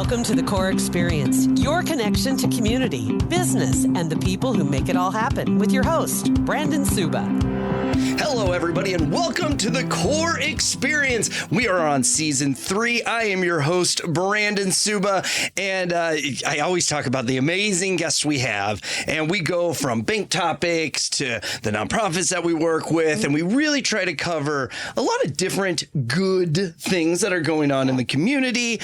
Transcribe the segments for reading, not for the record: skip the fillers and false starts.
Welcome to the Core Experience, your connection to community, business, and the people who make it all happen with your host, Brandon Suba. Hello, everybody, and welcome to the Core Experience. We are on season 3. I am your host, Brandon Suba, and I always talk about the amazing guests we have, and we go from bank topics to the nonprofits that we work with, and we really try to cover a lot of different good things that are going on in the community,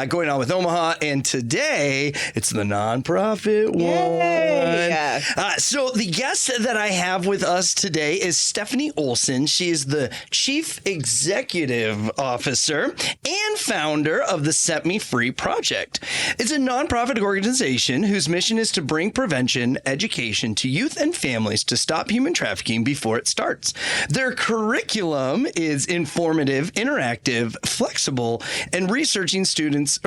going on with Omaha, and today it's the nonprofit one. So the guest that I have with us today is Stephanie Olson. She is the Chief Executive Officer and founder of the Set Me Free Project. It's a nonprofit organization whose mission is to bring prevention education to youth and families to stop human trafficking before it starts. Their curriculum is informative, interactive, flexible, and reaching students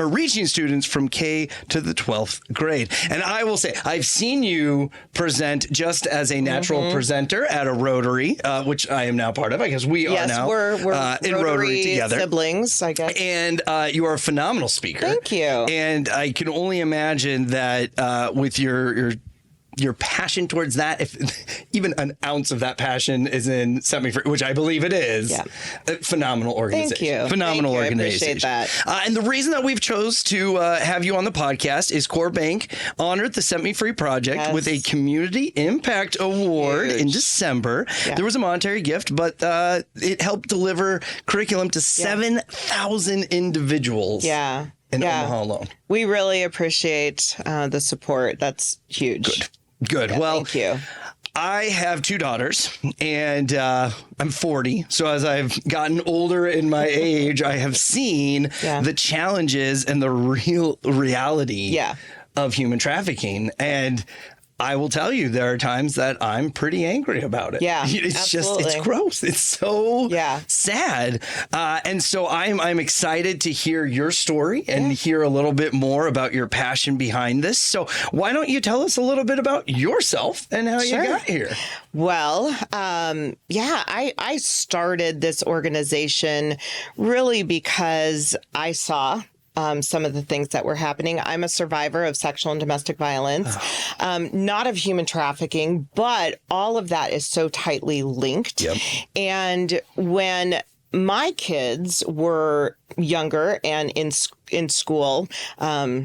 from K to the 12th grade. And I will say, I've seen you present just as a natural presenter at a Rotary, which I am now part of. I guess we are now we're in Rotary together. Siblings, I guess. And you are a phenomenal speaker. Thank you. And I can only imagine that with your passion towards that, if even an ounce of that passion is in Set Me Free, which I believe it is, a phenomenal organization. Thank you. Phenomenal organization. I appreciate that. And the reason that we've chose to have you on the podcast is Core Bank honored the Set Me Free Project with a Community Impact Award in December. There was a monetary gift, but it helped deliver curriculum to 7,000 individuals. In Omaha alone. We really appreciate the support. That's huge. Good. Yeah, well, thank you. I have 2 daughters, and I'm 40. So as I've gotten older in my age, I have seen the challenges and the real reality of human trafficking. And I will tell you, there are times that I'm pretty angry about it. It's just, it's gross. It's so sad. And so I'm excited to hear your story and hear a little bit more about your passion behind this. So why don't you tell us a little bit about yourself and how you got here? Well, I started this organization really because I saw some of the things that were happening. I'm a survivor of sexual and domestic violence, not of human trafficking, but all of that is so tightly linked. And when my kids were younger and in school,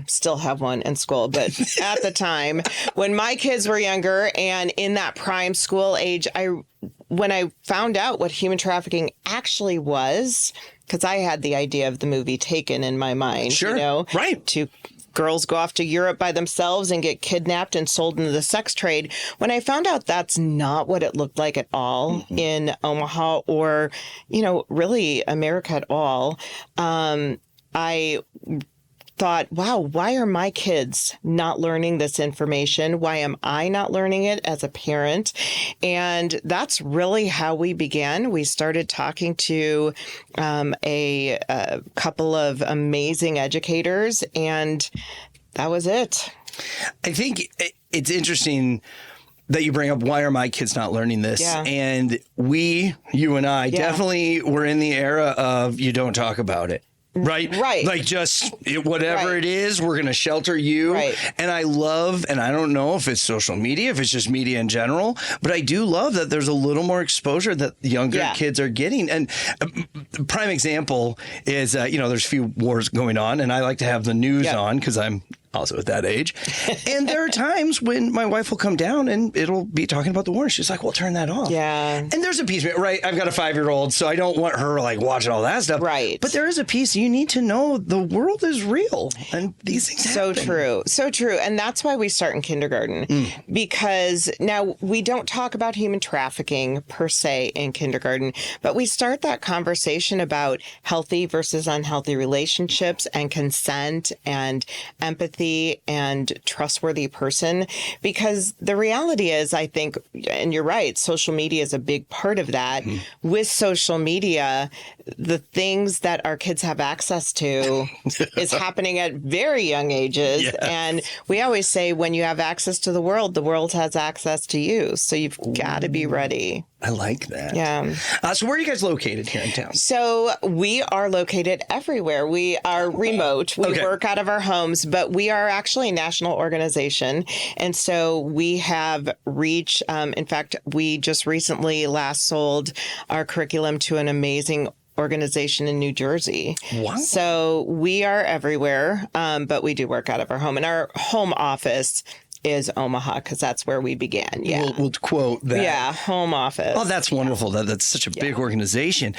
still have one in school, but at the time when my kids were younger and in that prime school age, when I found out what human trafficking actually was, because I had the idea of the movie Taken in my mind, to girls go off to Europe by themselves and get kidnapped and sold into the sex trade. When I found out that's not what it looked like at all in Omaha or, really America at all, I thought, wow, why are my kids not learning this information? Why am I not learning it as a parent? And that's really how we began. We started talking to a couple of amazing educators, and that was it. I think it's interesting that you bring up, why are my kids not learning this? And you and I definitely were in the era of you don't talk about it. Right. Like just whatever it is, we're going to shelter you. And I love, and I don't know if it's social media, if it's just media in general, but I do love that there's a little more exposure that younger kids are getting. And a prime example is, there's a few wars going on, and I like to have the news on because I'm also at that age. And there are times when my wife will come down and it'll be talking about the war. She's like, well, turn that off. And there's a piece, right? I've got a 5-year-old, so I don't want her like watching all that stuff. But there is a piece you need to know the world is real and these things happen. So true. And that's why we start in kindergarten, because now we don't talk about human trafficking per se in kindergarten, but we start that conversation about healthy versus unhealthy relationships and consent and empathy and trustworthy person, because the reality is, I think, and you're right, social media is a big part of that. With social media, the things that our kids have access to is happening at very young ages. And we always say, when you have access to the world has access to you. So you've got to be ready. I like that. Yeah. So where are you guys located here in town? So we are located everywhere. We are remote. We work out of our homes, but we are actually a national organization. And so we have reach. In fact, we just recently last sold our curriculum to an amazing organization in New Jersey. Wow. So we are everywhere, but we do work out of our home. And our home office is Omaha, because that's where we began. Yeah. We'll quote that. Yeah, home office. Oh, that's wonderful. That's such a big organization.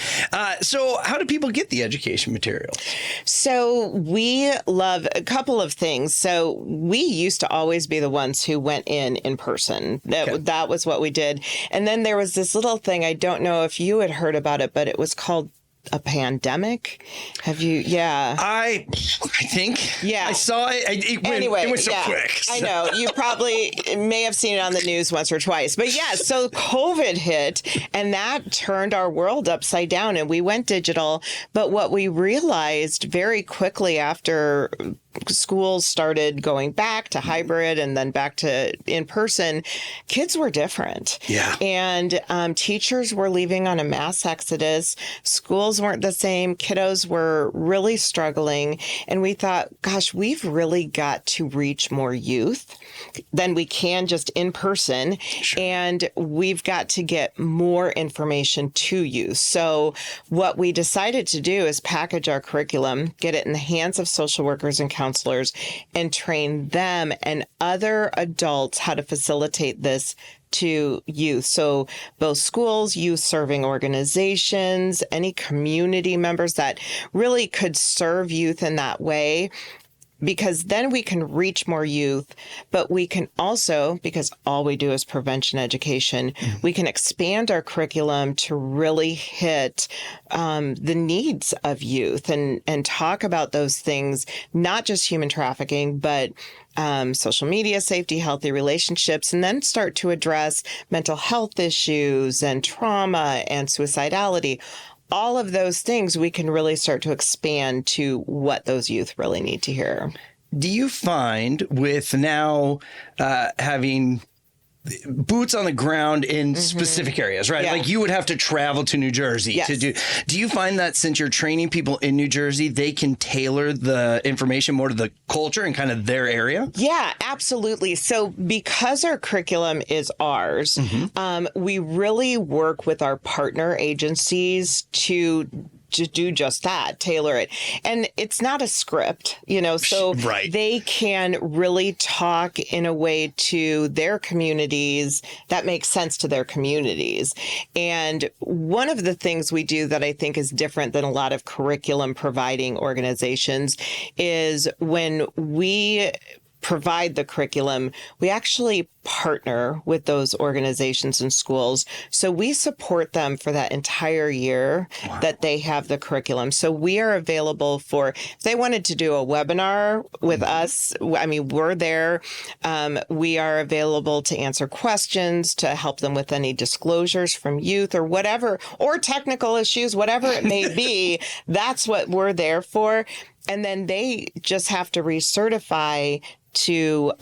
So how do people get the education material? So we love a couple of things. So we used to always be the ones who went in person. That was what we did. And then there was this little thing, I don't know if you had heard about it, but it was called a pandemic. Have you? Yeah. I think. Yeah. I saw it. It went so quick. So. I know. You probably may have seen it on the news once or twice. But yeah, so COVID hit and that turned our world upside down and we went digital. But what we realized very quickly after schools started going back to hybrid and then back to in person, kids were different. Yeah. And teachers were leaving on a mass exodus. Schools weren't the same. Kiddos were really struggling. And we thought, gosh, we've really got to reach more youth than we can just in person. Sure. And we've got to get more information to youth. So what we decided to do is package our curriculum, get it in the hands of social workers and counselors, and train them and other adults how to facilitate this to youth. So both schools, youth serving organizations, any community members that really could serve youth in that way. Because then we can reach more youth, but we can also, because all we do is prevention education, we can expand our curriculum to really hit the needs of youth and talk about those things, not just human trafficking, but social media safety, healthy relationships, and then start to address mental health issues and trauma and suicidality. All of those things we can really start to expand to what those youth really need to hear. Do you find with now having boots on the ground in specific areas, right? Yeah. Like you would have to travel to New Jersey to do you find that since you're training people in New Jersey, they can tailor the information more to the culture and kind of their area? Yeah, absolutely. So because our curriculum is ours, we really work with our partner agencies to do just that, tailor it. And it's not a script, so they can really talk in a way to their communities that makes sense to their communities. And one of the things we do that I think is different than a lot of curriculum providing organizations is when we provide the curriculum, we actually partner with those organizations and schools. So we support them for that entire year that they have the curriculum. So we are available for, if they wanted to do a webinar with us, I mean, we're there. We are available to answer questions, to help them with any disclosures from youth or whatever, or technical issues, whatever it may be. That's what we're there for. And then they just have to recertify to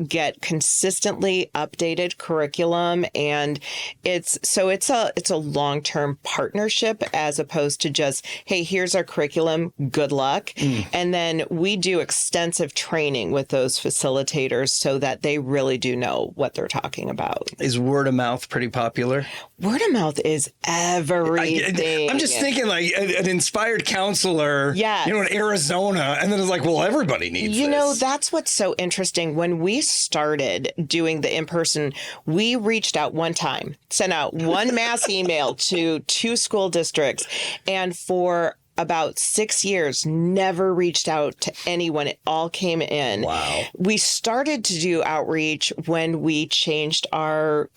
get consistently updated curriculum, and it's a long-term partnership as opposed to just, hey, here's our curriculum, good luck. And then we do extensive training with those facilitators so that they really do know what they're talking about. Is word of mouth pretty popular? Word of mouth is everything. I'm just thinking like an inspired counselor, in Arizona, and then it's like, well, everybody needs this. That's what's so interesting. When we started doing the in-person, we reached out one time, sent out one mass email to 2 school districts, and for about 6 years, never reached out to anyone. It all came in. Wow. We started to do outreach when we changed our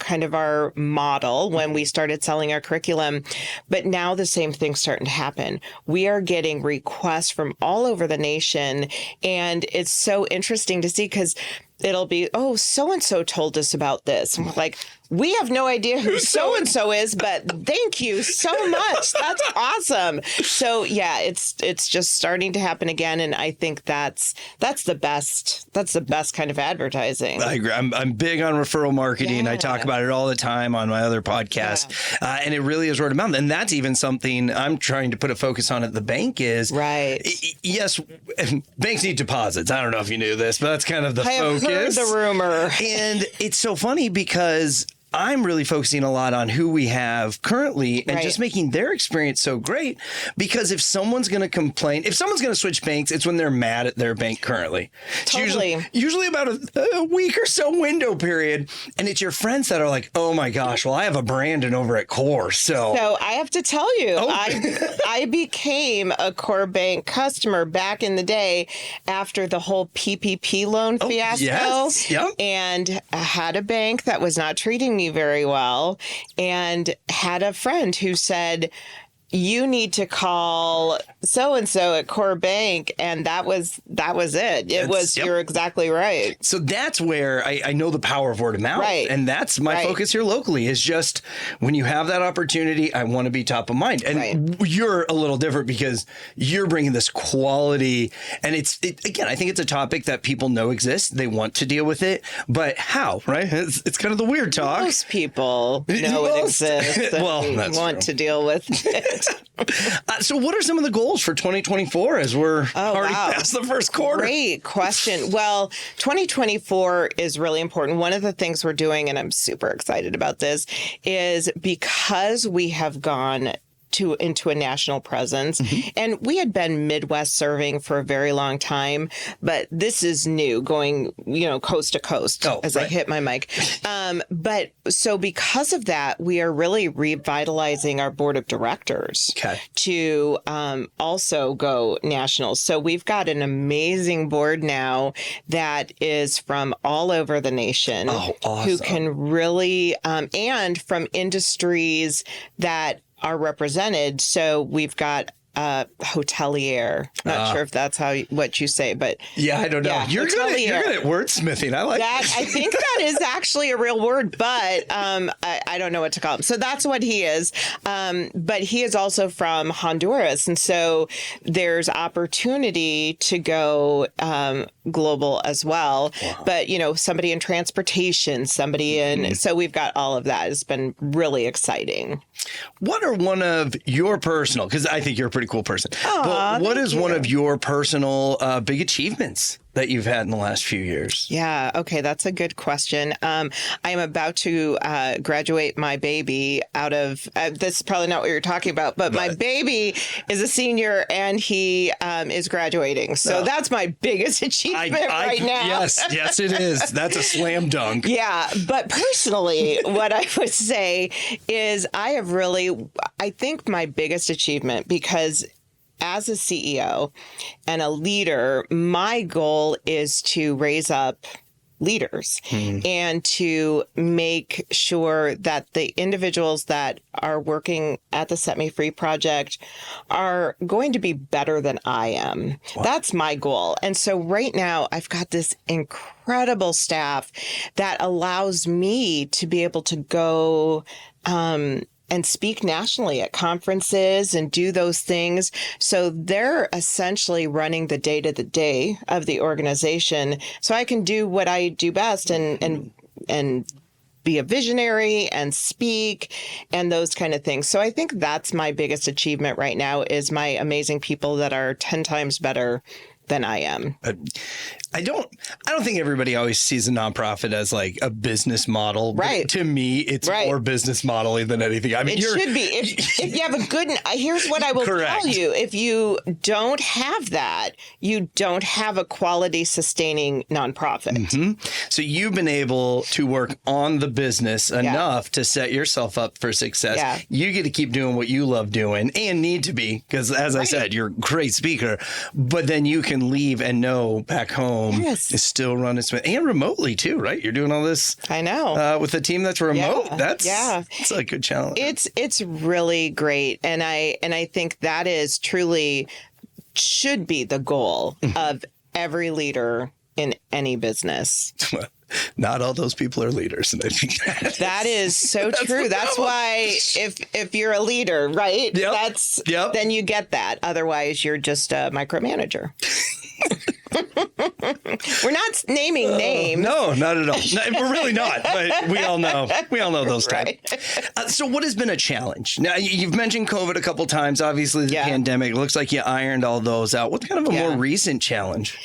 model, when we started selling our curriculum. But now the same thing's starting to happen. We are getting requests from all over the nation. And it's so interesting to see because it'll be, oh, so-and-so told us about this. And we're like, we have no idea who so-and-so is, but thank you so much. That's awesome. So yeah, it's just starting to happen again. And I think that's the best kind of advertising. I agree. I'm big on referral marketing. I talk about it all the time on my other podcast. And it really is word of mouth. And that's even something I'm trying to put a focus on at the bank is, yes, banks need deposits. I don't know if you knew this, but that's kind of the focus. I have heard the rumor. And it's so funny because I'm really focusing a lot on who we have currently and just making their experience so great, because if someone's going to complain, if someone's going to switch banks, it's when they're mad at their bank currently. Totally. It's usually about a week or so window period. And it's your friends that are like, oh my gosh, well, I have a Brandon over at Core. So I have to tell you, I became a Core Bank customer back in the day after the whole PPP loan fiasco. Yes. Yep. And I had a bank that was not treating me very well, and had a friend who said, you need to call so-and-so at Core Bank. And that was it. You're exactly right. So that's where I know the power of word of mouth. Right. And that's my focus here locally is just when you have that opportunity, I want to be top of mind. And you're a little different because you're bringing this quality. And again, I think it's a topic that people know exists. They want to deal with it. But how, right? It's kind of the weird talk. Most people know it exists. Well, that's want to deal with it. So what are some of the goals for 2024 as we're already past the first quarter? Great question. Well, 2024 is really important. One of the things we're doing, and I'm super excited about this, is because we have gone into a national presence. And we had been Midwest serving for a very long time, but this is new, going, coast to coast as I hit my mic. But so because of that, we are really revitalizing our board of directors to also go national. So we've got an amazing board now that is from all over the nation who can really, and from industries that are represented. So we've got hotelier. Not sure if that's what you say, but I don't know. Yeah, you're good at wordsmithing. I like that. I think that is actually a real word, but I don't know what to call him. So that's what he is. But he is also from Honduras, and so there's opportunity to go global as well. Wow. But somebody in transportation, somebody in. So we've got all of that. It's been really exciting. What are one of your personal? Because I think you're a pretty cool person. Aw, what is one of your personal big achievements that you've had in the last few years? Yeah. Okay. That's a good question. I am about to graduate my baby out of, this is probably not what you're talking about, but my baby is a senior and he is graduating. So that's my biggest achievement right now. Yes, it is. That's a slam dunk. Yeah. But personally, what I would say is I think my biggest achievement, because as a CEO and a leader, my goal is to raise up leaders and to make sure that the individuals that are working at the Set Me Free Project are going to be better than I am. Wow. That's my goal. And so right now I've got this incredible staff that allows me to be able to go and speak nationally at conferences and do those things. So they're essentially running the day-to-day of the organization. So I can do what I do best and be a visionary and speak and those kind of things. So I think that's my biggest achievement right now is my amazing people that are 10 times better than I am. I don't think everybody always sees a nonprofit as like a business model. Right. But to me, it's more business modeling than anything. I mean, it should be. If you have a good, here's what I will tell you. If you don't have that, you don't have a quality sustaining nonprofit. Mm-hmm. So you've been able to work on the business enough to set yourself up for success. Yeah. You get to keep doing what you love doing and need to be, because as I said, you're a great speaker, but then you can leave and know back home is still running smooth and remotely too, right? You're doing all this. I know with a team that's remote. That's a good challenge. It's really great, and I think that is truly should be the goal of every leader in any business. Not all those people are leaders, and I think that is so true. That's why if you're a leader, right? Yep. Then you get that. Otherwise, you're just a micromanager. We're not naming names. No, not at all. No, we're really not. But we all know. We all know those types. Right. So, what has been a challenge? Now, you've mentioned COVID a couple times. Obviously, the pandemic. It looks like you ironed all those out. What's kind of a more recent challenge?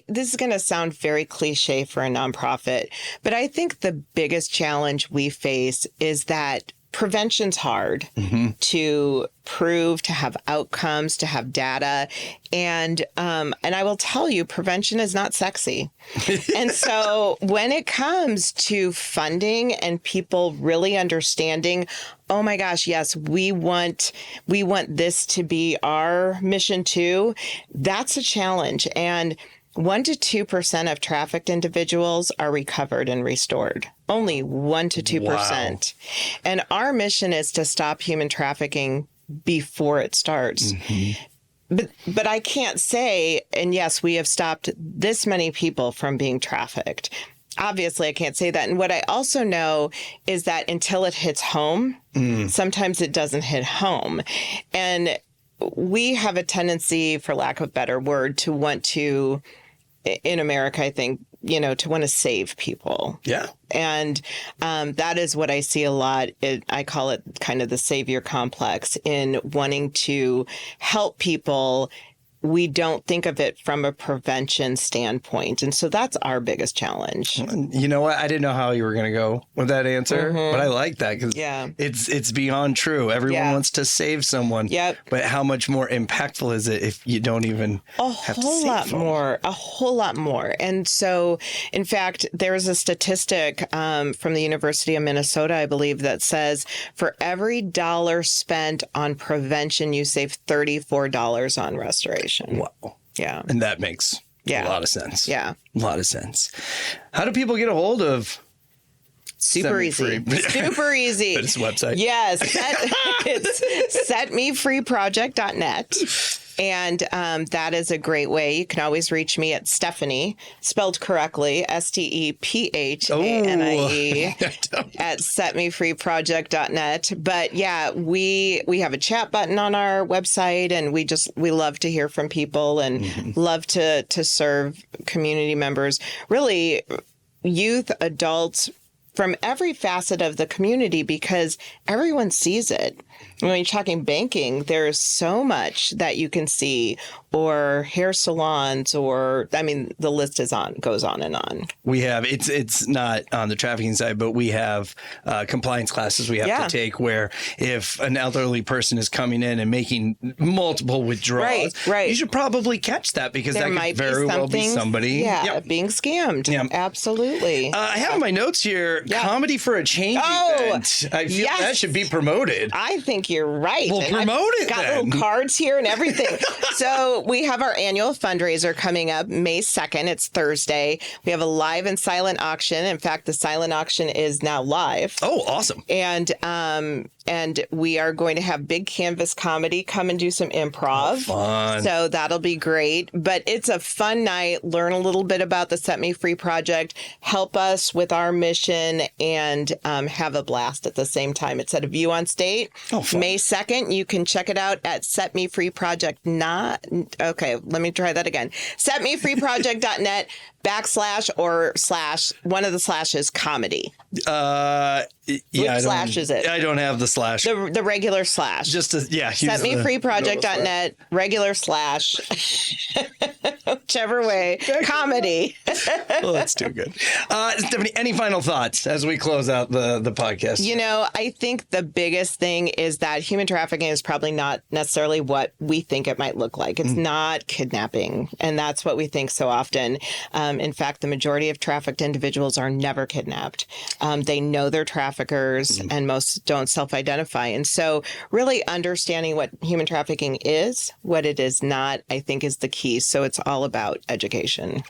This is going to sound very cliche for a nonprofit, but I think the biggest challenge we face is that prevention's hard to prove, to have outcomes, to have data. And I will tell you, prevention is not sexy. And so when it comes to funding and people really understanding, oh my gosh, yes, we want this to be our mission too, that's a challenge. And 1 to 2% of trafficked individuals are recovered and restored. Only 1 to 2%. Wow. And our mission is to stop human trafficking before it starts. But I can't say, and yes, we have stopped this many people from being trafficked. Obviously, I can't say that. And what I also know is that until it hits home, sometimes it doesn't hit home. And we have a tendency, for lack of a better word, to want to, in America, I think, to want to save people. Yeah. And that is what I see a lot. I call it kind of the savior complex in wanting to help people. We don't think of it from a prevention standpoint. And so that's our biggest challenge. You know what? I didn't know how you were going to go with that answer, but I like that because it's beyond true. Everyone wants to save someone. Yep. But how much more impactful is it if you don't even have to save someone? A whole lot more. And so, in fact, there's a statistic from the University of Minnesota, I believe, that says for every dollar spent on prevention, you save $34 on restoration. Wow. Yeah. And that makes a lot of sense. Yeah. A lot of sense. How do people get a hold of Super easy. Super easy. It's a website. Yes. It's setmefreeproject.net. And that is a great way. You can always reach me at Stephanie, spelled correctly, Stephannie at setmefreeproject.net. But yeah, we have a chat button on our website, and we love to hear from people and love to serve community members, really youth, adults, from every facet of the community, because everyone sees it. When you're talking banking, there's so much that you can see, or hair salons, or the list goes on and on. We have it's not on the trafficking side, but we have compliance classes we have to take where if an elderly person is coming in and making multiple withdrawals, you should probably catch that because there that could very well be somebody being scammed. Yep. Absolutely. I have my notes here. Comedy for a Change event. I feel that should be promoted. I think you're right. Well, promote it got then. Little cards here and everything. So we have our annual fundraiser coming up May 2nd. It's Thursday. We have a live and silent auction. In fact, the silent auction is now live. Oh, awesome. And we are going to have big canvas comedy, come and do some improv. Fun. So that'll be great. But it's a fun night. Learn a little bit about the Set Me Free Project. Help us with our mission and have a blast at the same time. It's at a View on State. Oh, fun. May 2nd. You can check it out at setmefreeproject. Okay, let me try that again. setmefreeproject.net / one of the slashes comedy. Which slash is it? I don't have the slash. The regular slash. Just setmefreeproject.net regular slash. Whichever way. Comedy. Well, that's too good. Stephanie, any final thoughts as we close out the podcast? I think the biggest thing is that human trafficking is probably not necessarily what we think it might look like. It's not kidnapping. And that's what we think so often. In fact, the majority of trafficked individuals are never kidnapped. They know they're traffickers, and most don't self-identify. And so really understanding what human trafficking is, what it is not, I think is the key. So it's all about about education.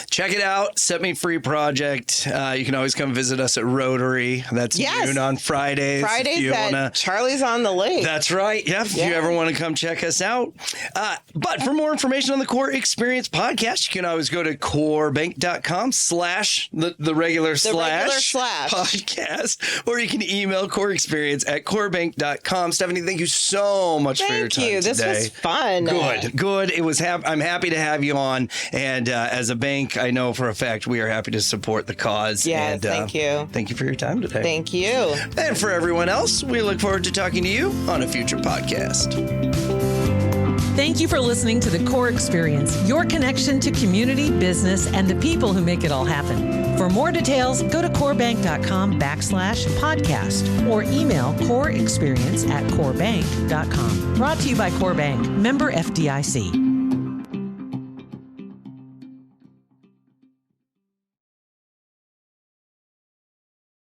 Check it out. Set Me Free Project. You can always come visit us at Rotary. That's noon on Fridays. Fridays at Charlie's on the Lake. That's right. Yep. If you ever want to come check us out. But for more information on the Core Experience podcast, you can always go to corebank.com/ the regular slash podcast, or you can email coreexperience@corebank.com. Stephanie, thank you so much for your time today. This was fun. Good. It was. I'm happy to have you on. And as a bank, I know for a fact we are happy to support the cause. Yeah, thank you. Thank you for your time today. Thank you. And for everyone else, we look forward to talking to you on a future podcast. Thank you for listening to The Core Experience, your connection to community, business, and the people who make it all happen. For more details, go to corebank.com/podcast or email coreexperience@corebank.com. Brought to you by Core Bank, member FDIC.